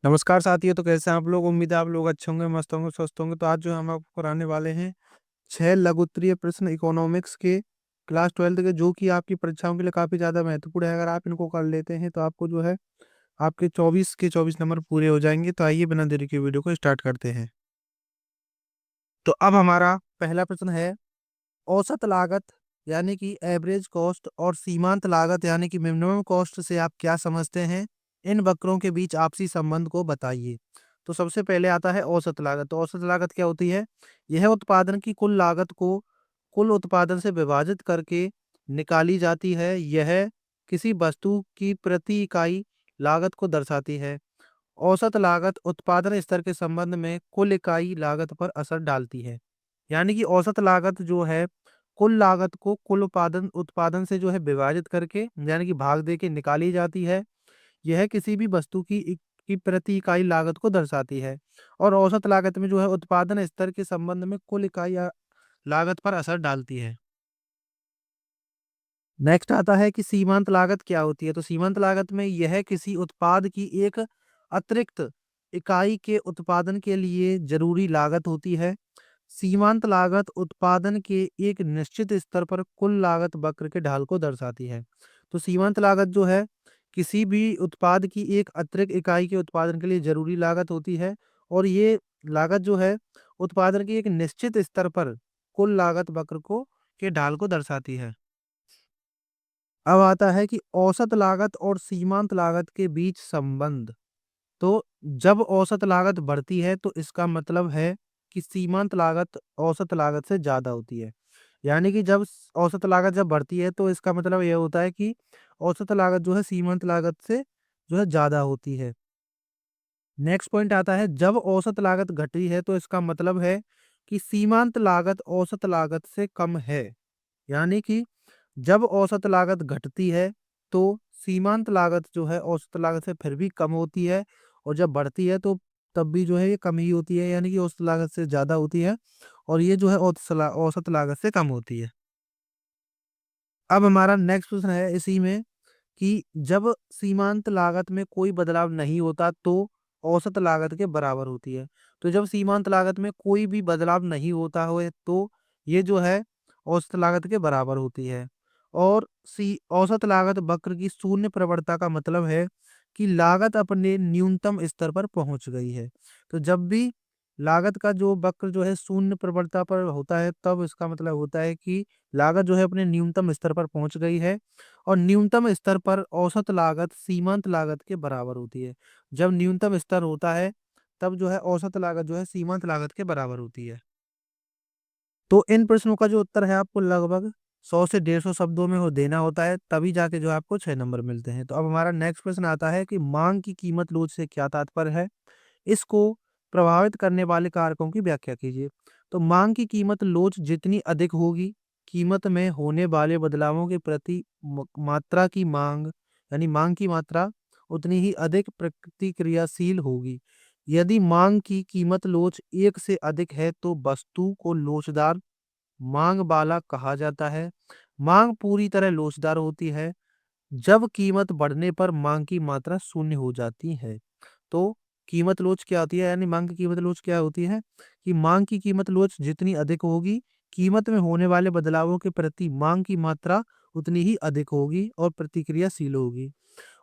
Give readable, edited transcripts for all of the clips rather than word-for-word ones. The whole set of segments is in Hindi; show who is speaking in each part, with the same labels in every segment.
Speaker 1: नमस्कार साथियों, तो कैसे हैं आप लोग? उम्मीद है आप लोग अच्छे होंगे, मस्त होंगे, स्वस्थ होंगे। तो आज जो हम आपको कराने वाले हैं 6 लघुत्तरीय प्रश्न इकोनॉमिक्स के क्लास 12th के, जो कि आपकी परीक्षाओं के लिए काफ़ी ज़्यादा महत्वपूर्ण है। अगर आप इनको कर लेते हैं तो आपको जो है आपके 24 के 24 नंबर पूरे हो जाएँगे। तो आइए बिना देरी के वीडियो को स्टार्ट करते हैं। तो अब हमारा पहला प्रश्न है, औसत लागत यानी कि एवरेज कॉस्ट और सीमांत लागत यानी कि मिनिमम कॉस्ट से आप क्या समझते हैं? इन वक्रों के बीच आपसी संबंध को बताइए। तो सबसे पहले आता है औसत लागत। तो औसत लागत क्या होती है? यह उत्पादन की कुल लागत को कुल उत्पादन से विभाजित करके निकाली जाती है। यह किसी वस्तु की प्रति इकाई लागत को दर्शाती है। औसत लागत उत्पादन स्तर के संबंध में कुल इकाई लागत पर असर डालती है। यानी कि औसत लागत जो है, कुल लागत को कुल उत्पादन उत्पादन से जो है विभाजित करके यानी कि भाग दे के निकाली जाती है। यह किसी भी वस्तु की प्रति इकाई लागत को दर्शाती है। और औसत लागत में जो है उत्पादन स्तर के संबंध में कुल इकाई लागत पर असर डालती है। नेक्स्ट आता है कि सीमांत लागत क्या होती है? तो सीमांत लागत में यह किसी उत्पाद की एक अतिरिक्त इकाई के उत्पादन के लिए जरूरी लागत होती है। सीमांत लागत उत्पादन के एक निश्चित स्तर पर कुल लागत वक्र के ढाल को दर्शाती है। तो सीमांत लागत जो है किसी भी उत्पाद की एक अतिरिक्त इकाई के उत्पादन के लिए जरूरी लागत होती है। और ये लागत जो है उत्पादन के एक निश्चित स्तर पर कुल लागत वक्र को के ढाल को दर्शाती है। अब आता है कि औसत लागत और सीमांत लागत के बीच संबंध। तो जब औसत लागत बढ़ती है तो इसका मतलब है कि सीमांत लागत औसत लागत से ज़्यादा होती है। यानी कि औसत लागत जब बढ़ती है तो इसका मतलब ये होता है कि औसत लागत जो है सीमांत लागत से जो है ज़्यादा होती है। नेक्स्ट पॉइंट आता है, जब औसत लागत घटी है तो इसका मतलब है कि सीमांत लागत औसत लागत से कम है। यानी कि जब औसत लागत घटती है तो सीमांत लागत जो है औसत लागत से फिर भी कम होती है। और जब बढ़ती है तो तब भी जो है ये कम ही होती है, यानी कि औसत लागत से ज़्यादा होती है। और ये जो है औसत लागत से कम होती है। अब हमारा नेक्स्ट प्रश्न है इसी में कि जब सीमांत लागत में कोई बदलाव नहीं होता तो औसत लागत के बराबर होती है। तो जब सीमांत लागत में कोई भी बदलाव नहीं होता हो तो ये जो है औसत लागत के बराबर होती है। और सी औसत लागत वक्र की शून्य प्रवणता का मतलब है कि लागत अपने न्यूनतम स्तर पर पहुंच गई है। तो जब भी लागत का जो वक्र जो है शून्य प्रवणता पर होता है तब इसका मतलब होता है कि लागत जो है अपने न्यूनतम स्तर पर पहुंच गई है। और न्यूनतम स्तर पर औसत लागत सीमांत लागत के बराबर होती है। जब न्यूनतम स्तर होता है तब जो है औसत लागत जो है सीमांत लागत के बराबर होती है। तो इन प्रश्नों का जो उत्तर है आपको लगभग 100 से 150 शब्दों में हो देना होता है, तभी जाके जो है आपको 6 नंबर मिलते हैं। तो अब हमारा नेक्स्ट प्रश्न आता है कि मांग की कीमत लोच से क्या तात्पर्य है? इसको प्रभावित करने वाले कारकों की व्याख्या कीजिए। तो मांग की कीमत लोच जितनी अधिक होगी, कीमत में होने वाले बदलावों के प्रति मात्रा की मांग यानी मांग की मात्रा उतनी ही अधिक प्रतिक्रियाशील होगी। यदि मांग की कीमत लोच 1 से अधिक है तो वस्तु को लोचदार मांग वाला कहा जाता है। मांग पूरी तरह लोचदार होती है जब कीमत बढ़ने पर मांग की मात्रा शून्य हो जाती है। तो कीमत लोच क्या होती है, यानी मांग की कीमत लोच क्या होती है कि मांग की कीमत लोच जितनी अधिक होगी, कीमत में होने वाले बदलावों के प्रति मांग की मात्रा उतनी ही अधिक होगी और प्रतिक्रियाशील होगी।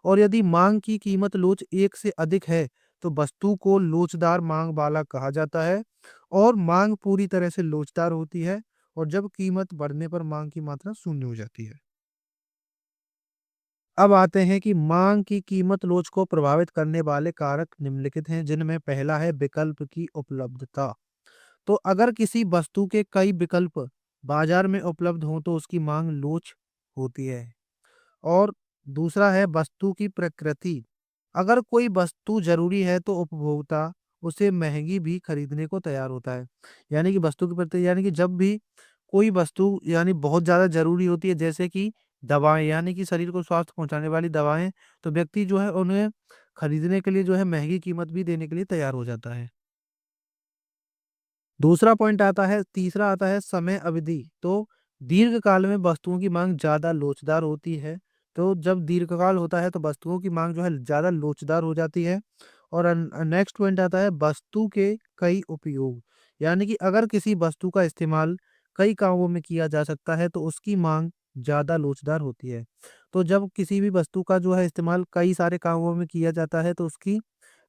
Speaker 1: और यदि मांग की कीमत लोच 1 से अधिक है तो वस्तु को लोचदार मांग वाला कहा जाता है। और मांग पूरी तरह से लोचदार होती है और जब कीमत बढ़ने पर मांग की मात्रा शून्य हो जाती है। अब आते हैं कि मांग की कीमत लोच को प्रभावित करने वाले कारक निम्नलिखित हैं, जिनमें पहला है विकल्प की उपलब्धता। तो अगर किसी वस्तु के कई विकल्प बाजार में उपलब्ध हों तो उसकी मांग लोच होती है। और दूसरा है वस्तु की प्रकृति। अगर कोई वस्तु जरूरी है तो उपभोक्ता उसे महंगी भी खरीदने को तैयार होता है। यानी कि वस्तु की प्रकृति यानी कि जब भी कोई वस्तु यानी बहुत ज्यादा जरूरी होती है, जैसे कि दवाएं यानी कि शरीर को स्वास्थ्य पहुंचाने वाली दवाएं, तो व्यक्ति जो है उन्हें खरीदने के लिए जो है महंगी कीमत भी देने के लिए तैयार हो जाता है। दूसरा पॉइंट आता है, तीसरा आता है समय अवधि। तो दीर्घकाल में वस्तुओं की मांग ज्यादा लोचदार होती है। तो जब दीर्घकाल होता है तो वस्तुओं की मांग जो है ज्यादा लोचदार हो जाती है। और नेक्स्ट पॉइंट आता है वस्तु के कई उपयोग। यानी कि अगर किसी वस्तु का इस्तेमाल कई कामों में किया जा सकता है तो उसकी मांग ज़्यादा लोचदार होती है। तो जब किसी भी वस्तु का जो है इस्तेमाल कई सारे कामों में किया जाता है तो उसकी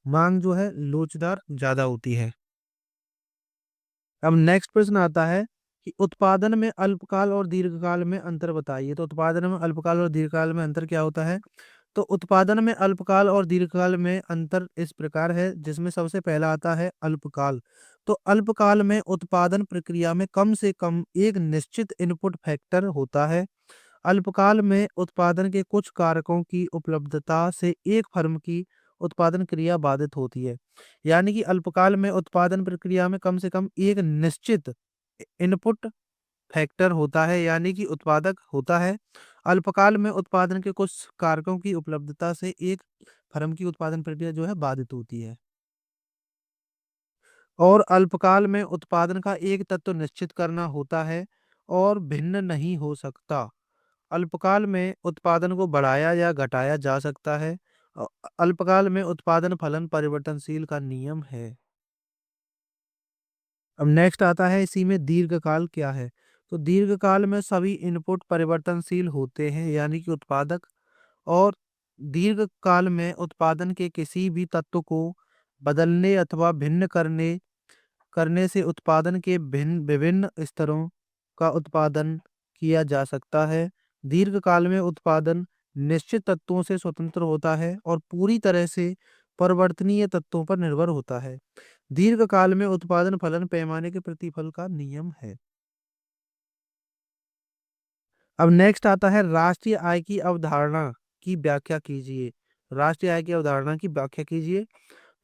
Speaker 1: मांग जो है लोचदार ज़्यादा होती है। अब नेक्स्ट प्रश्न आता है कि उत्पादन में अल्पकाल और दीर्घकाल में अंतर बताइए। तो उत्पादन में अल्पकाल और दीर्घकाल में अंतर क्या होता है? तो उत्पादन में अल्पकाल और दीर्घकाल में अंतर इस प्रकार है, जिसमें सबसे पहला आता है अल्पकाल। तो अल्पकाल में उत्पादन प्रक्रिया में कम से कम एक निश्चित इनपुट फैक्टर होता है। अल्पकाल में उत्पादन के कुछ कारकों की उपलब्धता से एक फर्म की उत्पादन क्रिया बाधित होती है। यानी कि अल्पकाल में उत्पादन प्रक्रिया में कम से कम एक निश्चित इनपुट फैक्टर होता है, यानी कि उत्पादक होता है। अल्पकाल में उत्पादन के कुछ कारकों की उपलब्धता से एक फर्म की उत्पादन प्रक्रिया जो है बाधित होती है। और अल्पकाल में उत्पादन का एक तत्व निश्चित करना होता है और भिन्न नहीं हो सकता। अल्पकाल में उत्पादन को बढ़ाया या घटाया जा सकता है। अ, अल्पकाल में उत्पादन फलन परिवर्तनशील का नियम है। अब नेक्स्ट आता है इसी में दीर्घकाल क्या है? तो दीर्घकाल में सभी इनपुट परिवर्तनशील होते हैं, यानी कि उत्पादक। और दीर्घकाल में उत्पादन के किसी भी तत्व को बदलने अथवा भिन्न करने करने से उत्पादन के भिन्न विभिन्न स्तरों का उत्पादन किया जा सकता है। दीर्घकाल में उत्पादन निश्चित तत्वों से स्वतंत्र होता है और पूरी तरह से परिवर्तनीय तत्वों पर निर्भर होता है। दीर्घकाल में उत्पादन फलन पैमाने के प्रतिफल का नियम है। अब नेक्स्ट आता है राष्ट्रीय आय की अवधारणा की व्याख्या कीजिए। राष्ट्रीय आय की अवधारणा की व्याख्या कीजिए।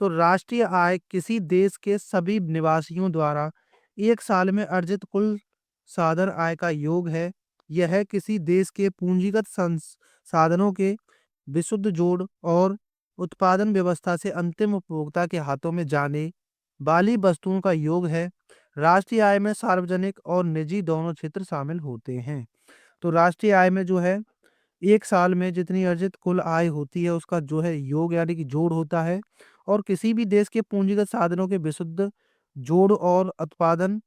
Speaker 1: तो राष्ट्रीय आय किसी देश के सभी निवासियों द्वारा एक साल में अर्जित कुल साधन आय का योग है। यह किसी देश के पूंजीगत साधनों के विशुद्ध जोड़ और उत्पादन व्यवस्था से अंतिम उपभोक्ता के हाथों में जाने वाली वस्तुओं का योग है। राष्ट्रीय आय में सार्वजनिक और निजी दोनों क्षेत्र शामिल होते हैं। तो राष्ट्रीय आय में जो है एक साल में जितनी अर्जित कुल आय होती है उसका जो है योग यानी कि जोड़ होता है और किसी भी देश के पूंजीगत साधनों के विशुद्ध जोड़ और उत्पादन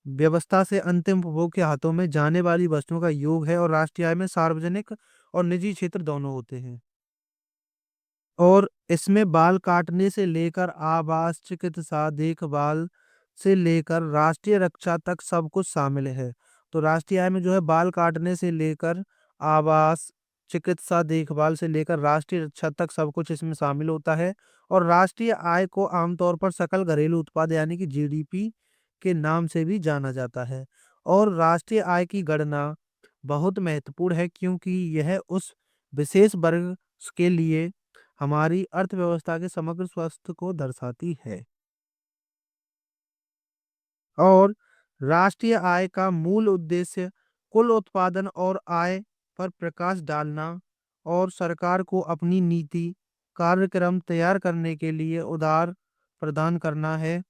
Speaker 1: व्यवस्था से अंतिम उपभोग के हाथों में जाने वाली वस्तुओं का योग है। और राष्ट्रीय आय में सार्वजनिक और निजी क्षेत्र दोनों होते हैं। और इसमें बाल काटने से लेकर आवास, चिकित्सा देखभाल से लेकर राष्ट्रीय रक्षा तक सब कुछ शामिल है। तो राष्ट्रीय आय में जो है बाल काटने से लेकर आवास, चिकित्सा देखभाल से लेकर राष्ट्रीय रक्षा तक सब कुछ इसमें शामिल होता है। और राष्ट्रीय आय को आमतौर पर सकल घरेलू उत्पाद यानी कि जीडीपी के नाम से भी जाना जाता है। और राष्ट्रीय आय की गणना बहुत महत्वपूर्ण है क्योंकि यह उस विशेष वर्ग के लिए हमारी अर्थव्यवस्था के समग्र स्वास्थ्य को दर्शाती है। और राष्ट्रीय आय का मूल उद्देश्य कुल उत्पादन और आय पर प्रकाश डालना और सरकार को अपनी नीति कार्यक्रम तैयार करने के लिए उधार प्रदान करना है।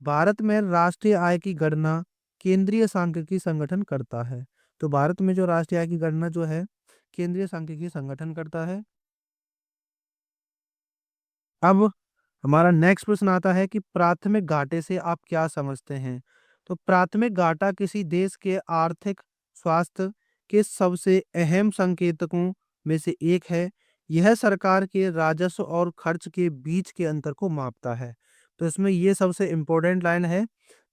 Speaker 1: भारत में राष्ट्रीय आय की गणना केंद्रीय सांख्यिकी संगठन करता है। तो भारत में जो राष्ट्रीय आय की गणना जो है केंद्रीय सांख्यिकी संगठन करता है। अब हमारा नेक्स्ट प्रश्न आता है कि प्राथमिक घाटे से आप क्या समझते हैं? तो प्राथमिक घाटा किसी देश के आर्थिक स्वास्थ्य के सबसे अहम संकेतकों में से एक है। यह सरकार के राजस्व और खर्च के बीच के अंतर को मापता है। तो इसमें ये सबसे इम्पोर्टेंट लाइन है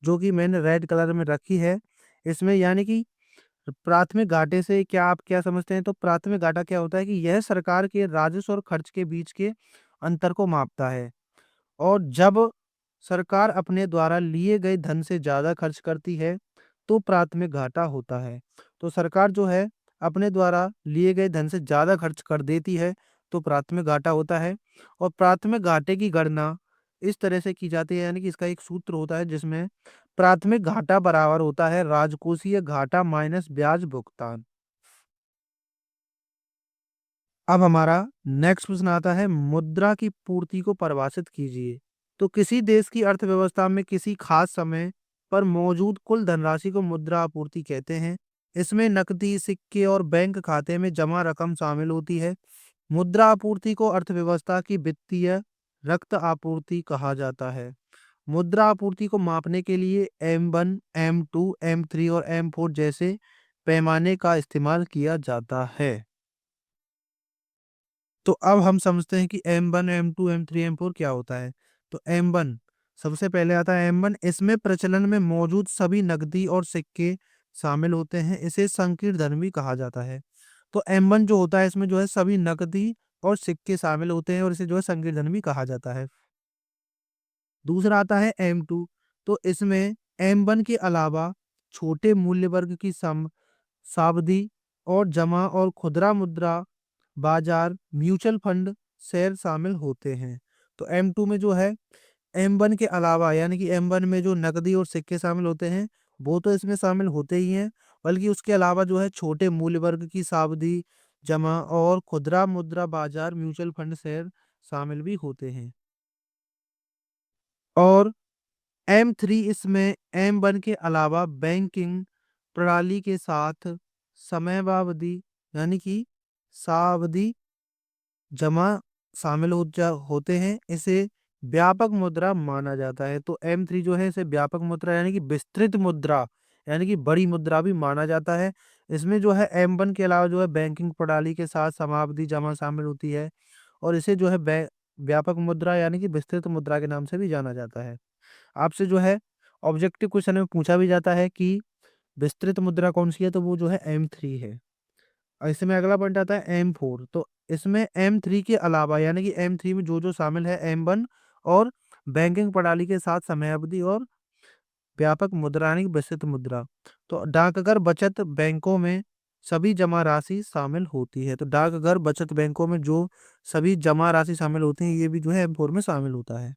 Speaker 1: जो कि मैंने रेड कलर में रखी है। इसमें यानी कि प्राथमिक घाटे से क्या आप क्या समझते हैं? तो प्राथमिक घाटा क्या होता है कि यह सरकार के राजस्व और खर्च के बीच के अंतर को मापता है। और जब सरकार अपने द्वारा लिए गए धन से ज़्यादा खर्च करती है, तो प्राथमिक घाटा होता है। तो सरकार जो है अपने द्वारा लिए गए धन से ज़्यादा खर्च कर देती है, तो प्राथमिक घाटा होता है। और प्राथमिक घाटे की गणना इस तरह से की जाती है, यानी कि इसका एक सूत्र होता है जिसमें प्राथमिक घाटा बराबर होता है राजकोषीय घाटा माइनस ब्याज भुगतान। अब हमारा नेक्स्ट प्रश्न आता है मुद्रा की पूर्ति को परिभाषित कीजिए। तो किसी देश की अर्थव्यवस्था में किसी खास समय पर मौजूद कुल धनराशि को मुद्रा आपूर्ति कहते हैं। इसमें नकदी, सिक्के और बैंक खाते में जमा रकम शामिल होती है। मुद्रा आपूर्ति को अर्थव्यवस्था की वित्तीय रक्त आपूर्ति कहा जाता है। मुद्रा आपूर्ति को मापने के लिए M1, M2, M3 और M4 जैसे पैमाने का इस्तेमाल किया जाता है। तो अब हम समझते हैं कि M1, M2, M3, M4 क्या होता है। तो M1 सबसे पहले आता है M1, इसमें प्रचलन में मौजूद सभी नकदी और सिक्के शामिल होते हैं, इसे संकीर्ण धन भी कहा जाता है। तो M1 जो होता है इसमें जो है सभी नकदी और सिक्के शामिल होते हैं और इसे जो है संकीर्ण धन भी कहा जाता है। दूसरा आता है M2, तो इसमें M1 के अलावा छोटे मूल्य वर्ग की सावधि और जमा और खुदरा मुद्रा बाजार, म्यूचुअल फंड, शेयर शामिल होते हैं। तो M2 में जो है M1 के अलावा यानी कि M1 में जो नकदी और सिक्के शामिल होते हैं, वो तो इसमें शामिल होते ही हैं, बल्कि उसके अलावा जो है छोटे मूल्य वर्ग की सावधि, जमा और खुदरा मुद्रा बाजार, म्यूचुअल फंड, शेयर शामिल भी होते हैं। और M3 इसमें M1 के अलावा बैंकिंग प्रणाली के साथ समयावधि यानी कि सावधि जमा शामिल होते हैं, इसे व्यापक मुद्रा माना जाता है। तो M3 जो है इसे व्यापक मुद्रा यानी कि विस्तृत मुद्रा यानी कि बड़ी मुद्रा भी माना जाता है। इसमें जो है M1 के अलावा जो है बैंकिंग प्रणाली के साथ समावधि जमा शामिल होती है और इसे जो है व्यापक मुद्रा यानी कि विस्तृत मुद्रा के नाम से भी जाना जाता है। आपसे जो है ऑब्जेक्टिव क्वेश्चन में पूछा भी जाता है कि विस्तृत मुद्रा कौन सी है, तो वो जो है M3 है। और इसमें अगला पॉइंट आता है M4, तो इसमें M3 के अलावा यानी कि M3 में जो शामिल है M1 और बैंकिंग प्रणाली के साथ समयावधि और व्यापक मुद्रा यानी कि विस्तृत मुद्रा। तो डाकघर बचत बैंकों में सभी जमा राशि शामिल होती है। तो डाकघर बचत बैंकों में जो सभी जमा राशि शामिल होती है, ये भी जो है M4 में शामिल होता है।